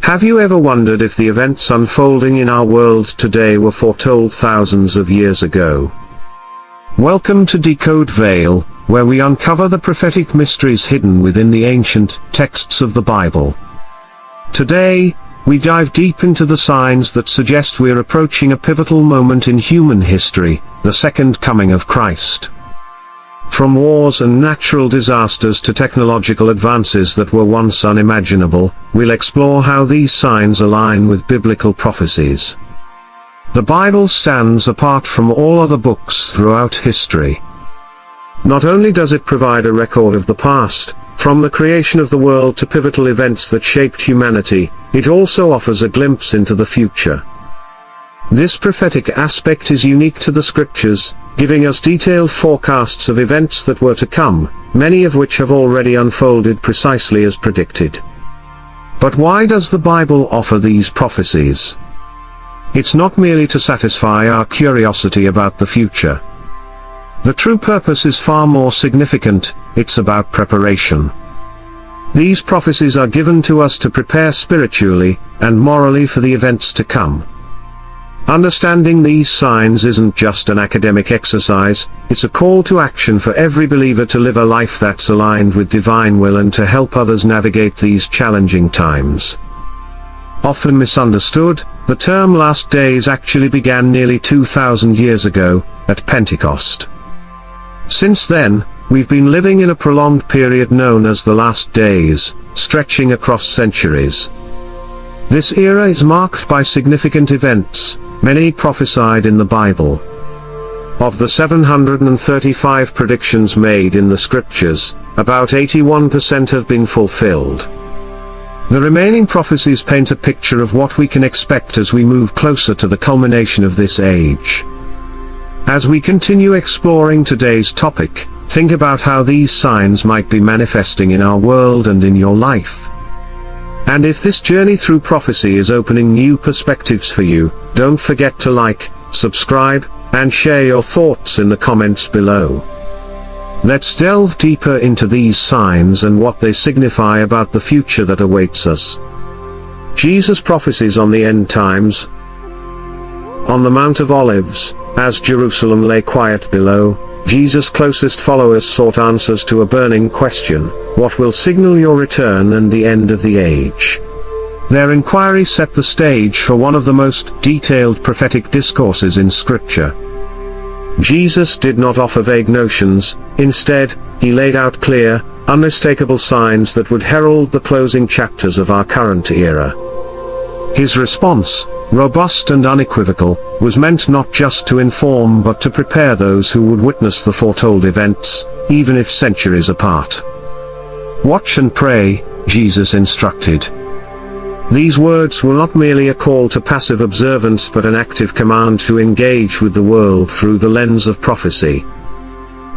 Have you ever wondered if the events unfolding in our world today were foretold thousands of years ago? Welcome to DecodeVale, where we uncover the prophetic mysteries hidden within the ancient texts of the Bible. Today, we dive deep into the signs that suggest we're approaching a pivotal moment in human history, the second coming of Christ. From wars and natural disasters to technological advances that were once unimaginable, we'll explore how these signs align with biblical prophecies. The Bible stands apart from all other books throughout history. Not only does it provide a record of the past, from the creation of the world to pivotal events that shaped humanity, it also offers a glimpse into the future. This prophetic aspect is unique to the scriptures, giving us detailed forecasts of events that were to come, many of which have already unfolded precisely as predicted. But why does the Bible offer these prophecies? It's not merely to satisfy our curiosity about the future. The true purpose is far more significant, it's about preparation. These prophecies are given to us to prepare spiritually and morally for the events to come. Understanding these signs isn't just an academic exercise, it's a call to action for every believer to live a life that's aligned with divine will and to help others navigate these challenging times. Often misunderstood, the term last days actually began nearly 2,000 years ago, at Pentecost. Since then, we've been living in a prolonged period known as the last days, stretching across centuries. This era is marked by significant events, many prophesied in the Bible. Of the 735 predictions made in the scriptures, about 81% have been fulfilled. The remaining prophecies paint a picture of what we can expect as we move closer to the culmination of this age. As we continue exploring today's topic, think about how these signs might be manifesting in our world and in your life. And if this journey through prophecy is opening new perspectives for you, don't forget to like, subscribe, and share your thoughts in the comments below. Let's delve deeper into these signs and what they signify about the future that awaits us. Jesus' prophecies on the end times. On the Mount of Olives, as Jerusalem lay quiet below, Jesus' closest followers sought answers to a burning question: what will signal your return and the end of the age? Their inquiry set the stage for one of the most detailed prophetic discourses in Scripture. Jesus did not offer vague notions, instead, he laid out clear, unmistakable signs that would herald the closing chapters of our current era. His response, robust and unequivocal, was meant not just to inform but to prepare those who would witness the foretold events, even if centuries apart. Watch and pray, Jesus instructed. These words were not merely a call to passive observance but an active command to engage with the world through the lens of prophecy.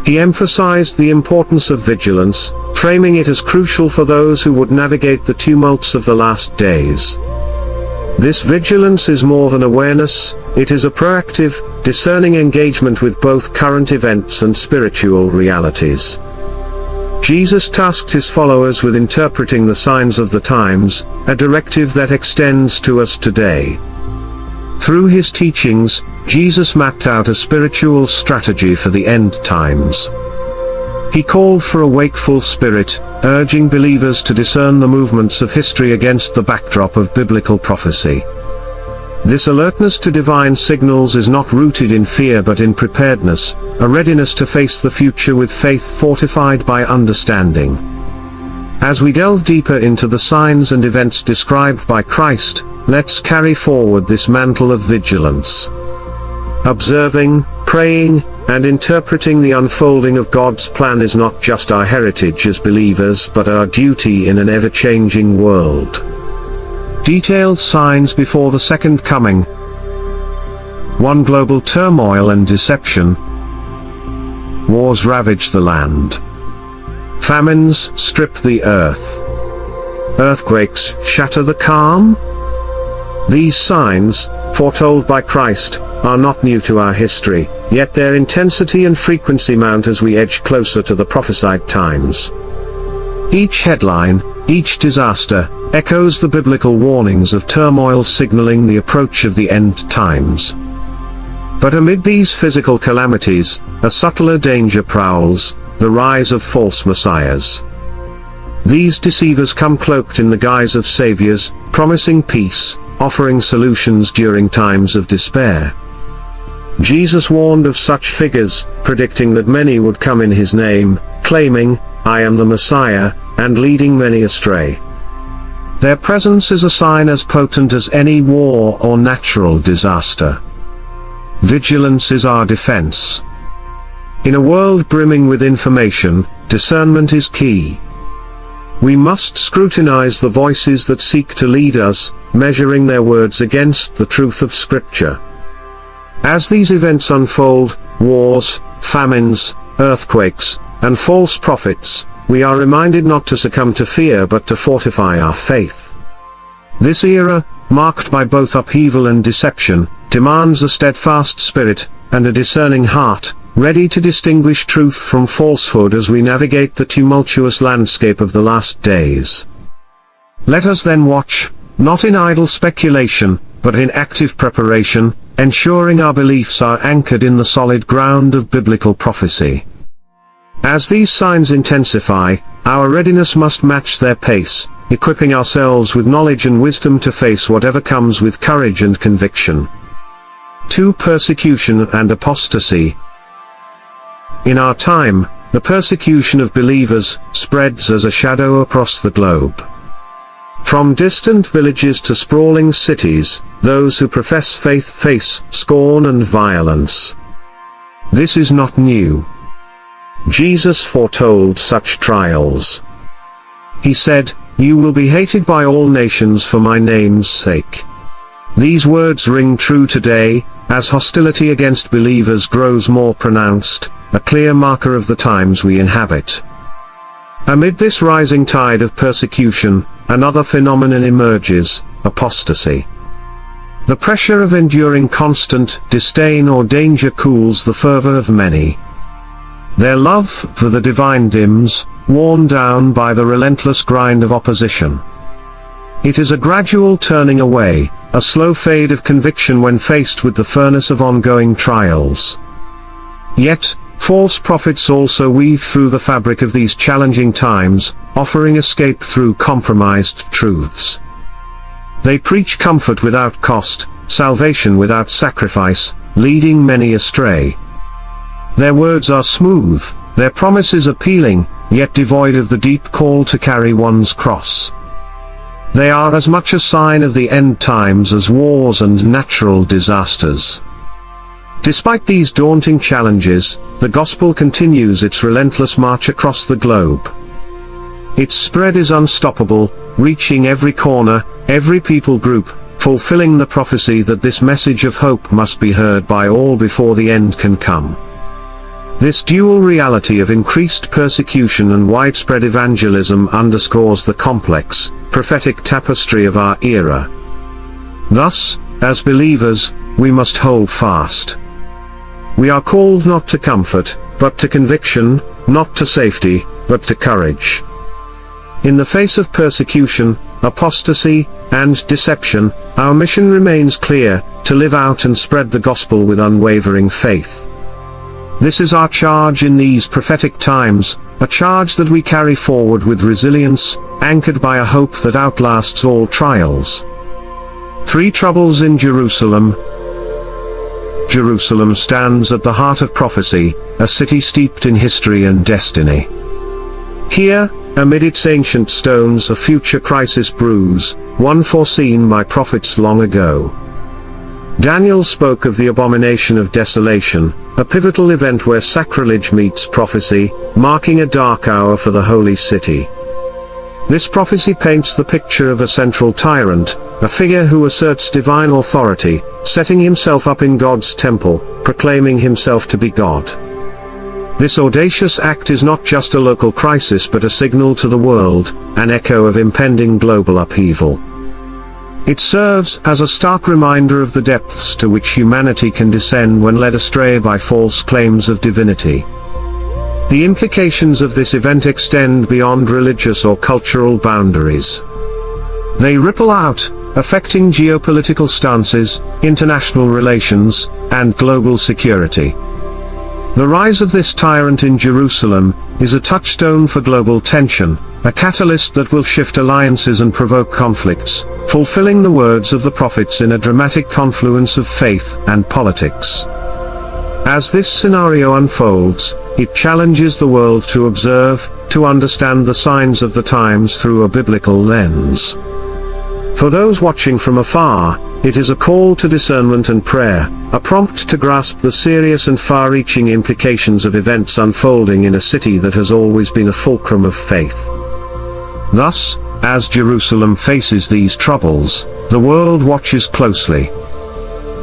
He emphasized the importance of vigilance, framing it as crucial for those who would navigate the tumults of the last days. This vigilance is more than awareness, it is a proactive, discerning engagement with both current events and spiritual realities. Jesus tasked his followers with interpreting the signs of the times, a directive that extends to us today. Through his teachings, Jesus mapped out a spiritual strategy for the end times. He called for a wakeful spirit, urging believers to discern the movements of history against the backdrop of biblical prophecy. This alertness to divine signals is not rooted in fear but in preparedness, a readiness to face the future with faith fortified by understanding. As we delve deeper into the signs and events described by Christ, let's carry forward this mantle of vigilance. Observing, praying, and interpreting the unfolding of God's plan is not just our heritage as believers but our duty in an ever-changing world. Detailed signs before the second coming. 1. Global turmoil and deception. Wars ravage the land. Famines strip the earth. Earthquakes shatter the calm. These signs, foretold by Christ, are not new to our history, yet their intensity and frequency mount as we edge closer to the prophesied times. Each headline, each disaster echoes the biblical warnings of turmoil signaling the approach of the end times. But amid these physical calamities, a subtler danger prowls, the rise of false messiahs. These deceivers come cloaked in the guise of saviors, promising peace, offering solutions during times of despair. Jesus warned of such figures, predicting that many would come in his name, claiming, "I am the Messiah," and leading many astray. Their presence is a sign as potent as any war or natural disaster. Vigilance is our defense. In a world brimming with information, discernment is key. We must scrutinize the voices that seek to lead us, measuring their words against the truth of Scripture. As these events unfold, wars, famines, earthquakes, and false prophets, we are reminded not to succumb to fear but to fortify our faith. This era, marked by both upheaval and deception, demands a steadfast spirit, and a discerning heart, ready to distinguish truth from falsehood as we navigate the tumultuous landscape of the last days. Let us then watch, not in idle speculation, but in active preparation, ensuring our beliefs are anchored in the solid ground of biblical prophecy. As these signs intensify, our readiness must match their pace, equipping ourselves with knowledge and wisdom to face whatever comes with courage and conviction. 2. Persecution and apostasy. In our time, the persecution of believers spreads as a shadow across the globe. From distant villages to sprawling cities, those who profess faith face scorn and violence. This is not new. Jesus foretold such trials. He said, "You will be hated by all nations for my name's sake." These words ring true today, as hostility against believers grows more pronounced, a clear marker of the times we inhabit. Amid this rising tide of persecution, another phenomenon emerges: apostasy. The pressure of enduring constant disdain or danger cools the fervor of many. Their love for the divine dims, worn down by the relentless grind of opposition. It is a gradual turning away, a slow fade of conviction when faced with the furnace of ongoing trials. Yet, false prophets also weave through the fabric of these challenging times, offering escape through compromised truths. They preach comfort without cost, salvation without sacrifice, leading many astray. Their words are smooth, their promises appealing, yet devoid of the deep call to carry one's cross. They are as much a sign of the end times as wars and natural disasters. Despite these daunting challenges, the gospel continues its relentless march across the globe. Its spread is unstoppable, reaching every corner, every people group, fulfilling the prophecy that this message of hope must be heard by all before the end can come. This dual reality of increased persecution and widespread evangelism underscores the complex, prophetic tapestry of our era. Thus, as believers, we must hold fast. We are called not to comfort, but to conviction, not to safety, but to courage. In the face of persecution, apostasy, and deception, our mission remains clear: to live out and spread the gospel with unwavering faith. This is our charge in these prophetic times, a charge that we carry forward with resilience, anchored by a hope that outlasts all trials. 3 troubles in Jerusalem. Jerusalem stands at the heart of prophecy, a city steeped in history and destiny. Here, amid its ancient stones, a future crisis brews, one foreseen by prophets long ago. Daniel spoke of the abomination of desolation, a pivotal event where sacrilege meets prophecy, marking a dark hour for the holy city. This prophecy paints the picture of a central tyrant, a figure who asserts divine authority, setting himself up in God's temple, proclaiming himself to be God. This audacious act is not just a local crisis but a signal to the world, an echo of impending global upheaval. It serves as a stark reminder of the depths to which humanity can descend when led astray by false claims of divinity. The implications of this event extend beyond religious or cultural boundaries. They ripple out, affecting geopolitical stances, international relations, and global security. The rise of this tyrant in Jerusalem is a touchstone for global tension, a catalyst that will shift alliances and provoke conflicts, fulfilling the words of the prophets in a dramatic confluence of faith and politics. As this scenario unfolds, it challenges the world to observe, to understand the signs of the times through a biblical lens. For those watching from afar, it is a call to discernment and prayer, a prompt to grasp the serious and far-reaching implications of events unfolding in a city that has always been a fulcrum of faith. Thus, as Jerusalem faces these troubles, the world watches closely.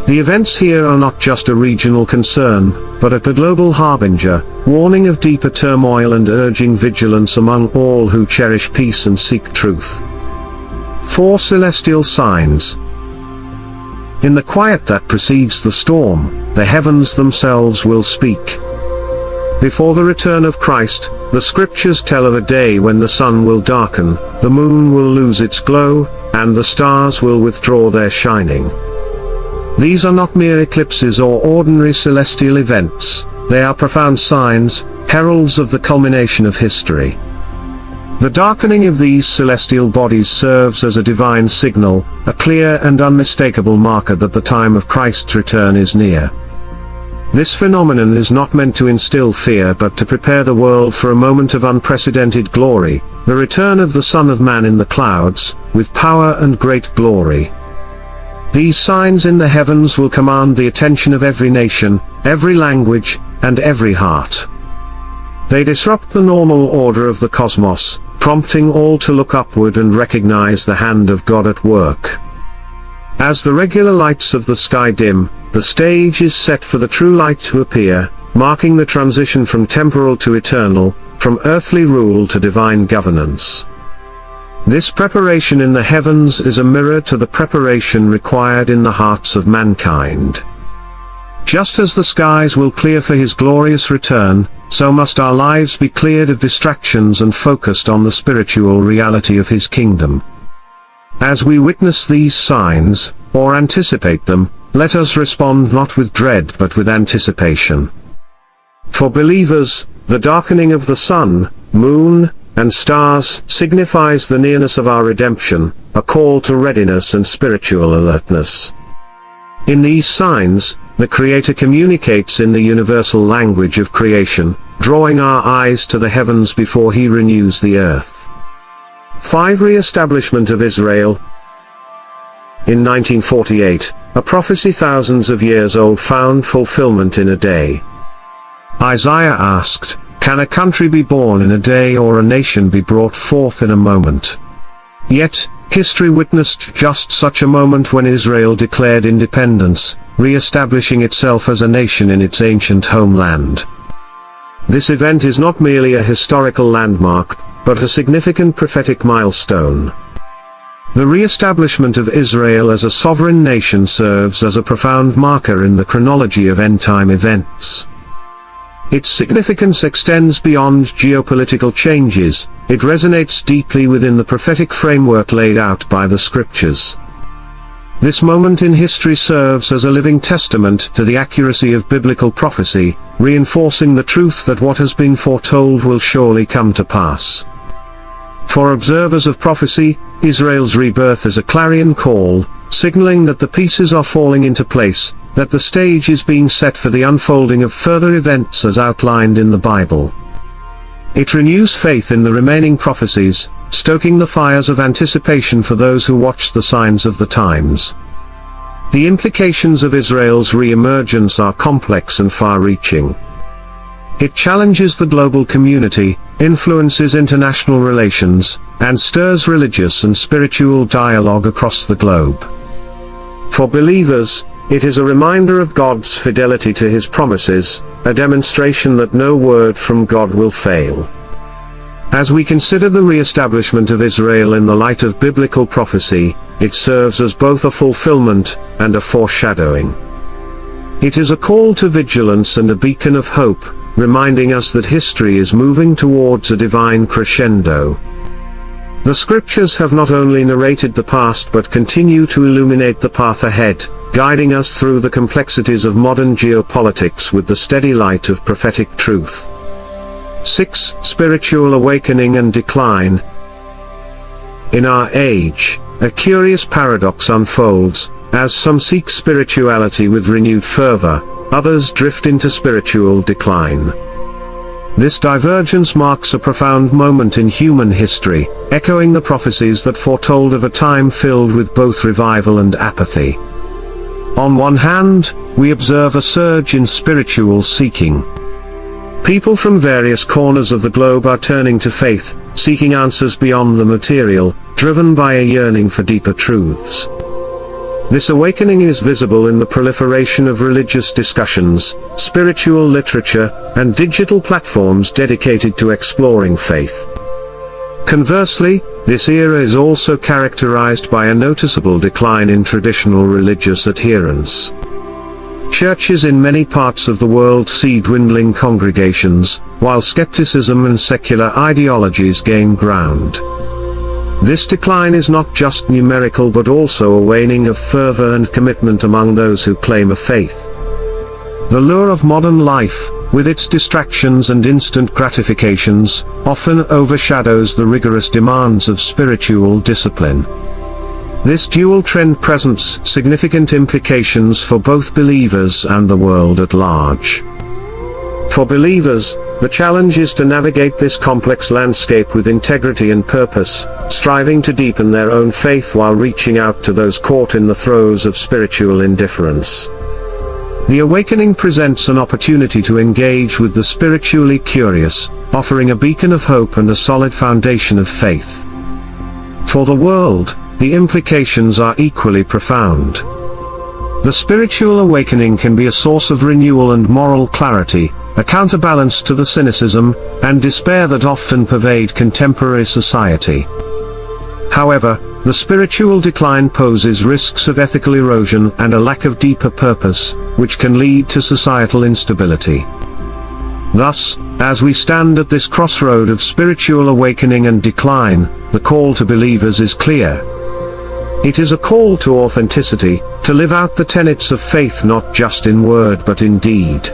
The events here are not just a regional concern, but a global harbinger, warning of deeper turmoil and urging vigilance among all who cherish peace and seek truth. 4 celestial signs. In the quiet that precedes the storm, the heavens themselves will speak. Before the return of Christ, the scriptures tell of a day when the sun will darken, the moon will lose its glow, and the stars will withdraw their shining. These are not mere eclipses or ordinary celestial events, they are profound signs, heralds of the culmination of history. The darkening of these celestial bodies serves as a divine signal, a clear and unmistakable marker that the time of Christ's return is near. This phenomenon is not meant to instill fear but to prepare the world for a moment of unprecedented glory, the return of the Son of Man in the clouds, with power and great glory. These signs in the heavens will command the attention of every nation, every language, and every heart. They disrupt the normal order of the cosmos, prompting all to look upward and recognize the hand of God at work. As the regular lights of the sky dim, the stage is set for the true light to appear, marking the transition from temporal to eternal, from earthly rule to divine governance. This preparation in the heavens is a mirror to the preparation required in the hearts of mankind. Just as the skies will clear for his glorious return, so must our lives be cleared of distractions and focused on the spiritual reality of his kingdom. As we witness these signs, or anticipate them, let us respond not with dread but with anticipation. For believers, the darkening of the sun, moon, and stars signifies the nearness of our redemption, a call to readiness and spiritual alertness. In these signs, the Creator communicates in the universal language of creation, drawing our eyes to the heavens before He renews the earth. 5. Reestablishment of Israel. In 1948, a prophecy thousands of years old found fulfillment in a day. Isaiah asked, "Can a country be born in a day or a nation be brought forth in a moment?" Yet, history witnessed just such a moment when Israel declared independence, re-establishing itself as a nation in its ancient homeland. This event is not merely a historical landmark, but a significant prophetic milestone. The re-establishment of Israel as a sovereign nation serves as a profound marker in the chronology of end-time events. Its significance extends beyond geopolitical changes, it resonates deeply within the prophetic framework laid out by the scriptures. This moment in history serves as a living testament to the accuracy of biblical prophecy, reinforcing the truth that what has been foretold will surely come to pass. For observers of prophecy, Israel's rebirth is a clarion call, signaling that the pieces are falling into place, that the stage is being set for the unfolding of further events as outlined in the Bible. It renews faith in the remaining prophecies, stoking the fires of anticipation for those who watch the signs of the times. The implications of Israel's re-emergence are complex and far-reaching. It challenges the global community, influences international relations, and stirs religious and spiritual dialogue across the globe. For believers, it is a reminder of God's fidelity to His promises, a demonstration that no word from God will fail. As we consider the re-establishment of Israel in the light of biblical prophecy, it serves as both a fulfillment and a foreshadowing. It is a call to vigilance and a beacon of hope, reminding us that history is moving towards a divine crescendo. The scriptures have not only narrated the past but continue to illuminate the path ahead, guiding us through the complexities of modern geopolitics with the steady light of prophetic truth. 6. Spiritual awakening and decline. In our age, a curious paradox unfolds, as some seek spirituality with renewed fervor, others drift into spiritual decline. This divergence marks a profound moment in human history, echoing the prophecies that foretold of a time filled with both revival and apathy. On one hand, we observe a surge in spiritual seeking. People from various corners of the globe are turning to faith, seeking answers beyond the material, driven by a yearning for deeper truths. This awakening is visible in the proliferation of religious discussions, spiritual literature, and digital platforms dedicated to exploring faith. Conversely, this era is also characterized by a noticeable decline in traditional religious adherence. Churches in many parts of the world see dwindling congregations, while skepticism and secular ideologies gain ground. This decline is not just numerical but also a waning of fervor and commitment among those who claim a faith. The lure of modern life, with its distractions and instant gratifications, often overshadows the rigorous demands of spiritual discipline. This dual trend presents significant implications for both believers and the world at large. For believers, the challenge is to navigate this complex landscape with integrity and purpose, striving to deepen their own faith while reaching out to those caught in the throes of spiritual indifference. The awakening presents an opportunity to engage with the spiritually curious, offering a beacon of hope and a solid foundation of faith. For the world, the implications are equally profound. The spiritual awakening can be a source of renewal and moral clarity, a counterbalance to the cynicism and despair that often pervade contemporary society. However, the spiritual decline poses risks of ethical erosion and a lack of deeper purpose, which can lead to societal instability. Thus, as we stand at this crossroad of spiritual awakening and decline, the call to believers is clear. It is a call to authenticity, to live out the tenets of faith not just in word but in deed.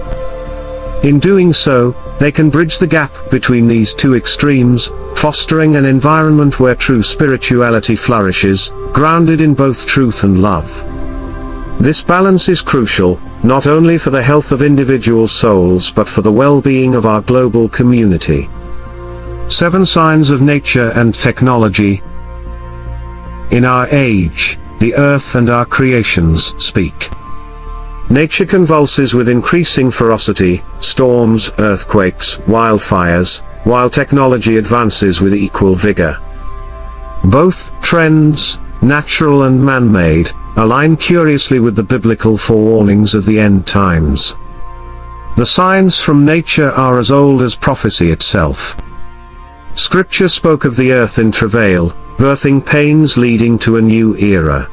In doing so, they can bridge the gap between these two extremes, fostering an environment where true spirituality flourishes, grounded in both truth and love. This balance is crucial, not only for the health of individual souls but for the well-being of our global community. 7 Signs of Nature and Technology. In our age, the earth and our creations speak. Nature convulses with increasing ferocity, storms, earthquakes, wildfires, while technology advances with equal vigor. Both trends, natural and man-made, align curiously with the biblical forewarnings of the end times. The signs from nature are as old as prophecy itself. Scripture spoke of the earth in travail, birthing pains leading to a new era.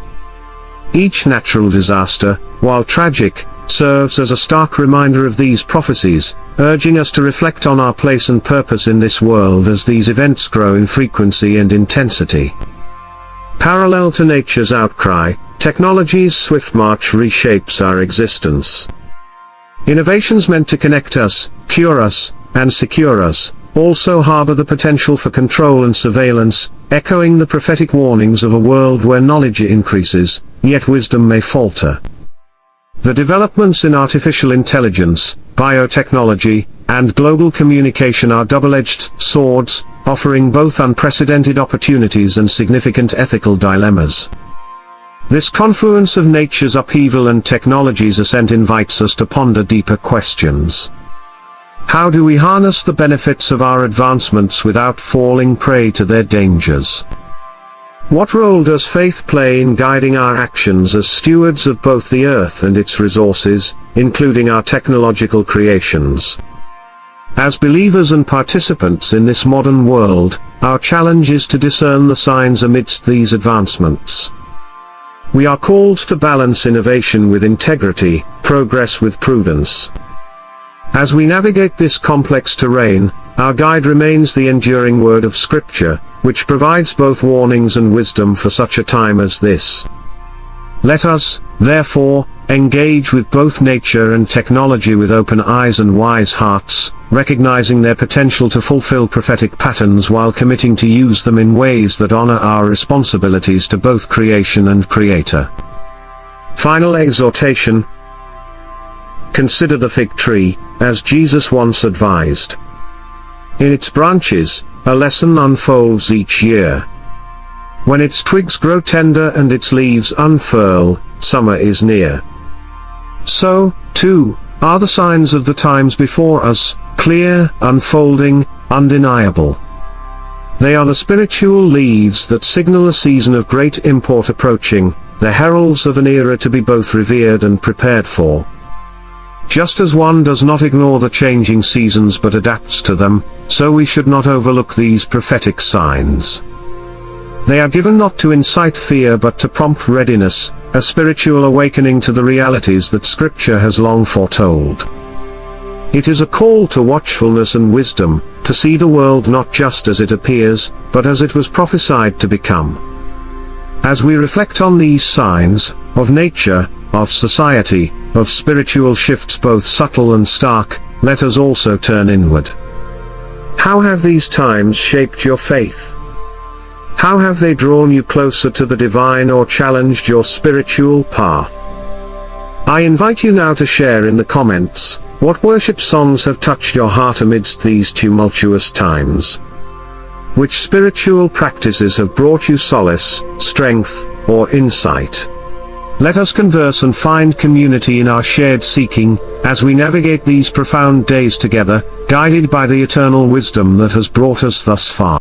Each natural disaster, while tragic, serves as a stark reminder of these prophecies, urging us to reflect on our place and purpose in this world as these events grow in frequency and intensity. Parallel to nature's outcry, technology's swift march reshapes our existence. Innovations meant to connect us, cure us, and secure us, also harbor the potential for control and surveillance, echoing the prophetic warnings of a world where knowledge increases, yet wisdom may falter. The developments in artificial intelligence, biotechnology, and global communication are double-edged swords, offering both unprecedented opportunities and significant ethical dilemmas. This confluence of nature's upheaval and technology's ascent invites us to ponder deeper questions. How do we harness the benefits of our advancements without falling prey to their dangers? What role does faith play in guiding our actions as stewards of both the earth and its resources, including our technological creations? As believers and participants in this modern world, our challenge is to discern the signs amidst these advancements. We are called to balance innovation with integrity, progress with prudence. As we navigate this complex terrain, our guide remains the enduring word of Scripture, which provides both warnings and wisdom for such a time as this. Let us, therefore, engage with both nature and technology with open eyes and wise hearts, recognizing their potential to fulfill prophetic patterns while committing to use them in ways that honor our responsibilities to both creation and Creator. Final exhortation. Consider the fig tree, as Jesus once advised. In its branches, a lesson unfolds each year. When its twigs grow tender and its leaves unfurl, summer is near. So, too, are the signs of the times before us, clear, unfolding, undeniable. They are the spiritual leaves that signal a season of great import approaching, the heralds of an era to be both revered and prepared for. Just as one does not ignore the changing seasons but adapts to them, so we should not overlook these prophetic signs. They are given not to incite fear but to prompt readiness, a spiritual awakening to the realities that Scripture has long foretold. It is a call to watchfulness and wisdom, to see the world not just as it appears, but as it was prophesied to become. As we reflect on these signs, of nature, of society, of spiritual shifts both subtle and stark, let us also turn inward. How have these times shaped your faith? How have they drawn you closer to the divine or challenged your spiritual path? I invite you now to share in the comments, what worship songs have touched your heart amidst these tumultuous times? Which spiritual practices have brought you solace, strength, or insight? Let us converse and find community in our shared seeking, as we navigate these profound days together, guided by the eternal wisdom that has brought us thus far.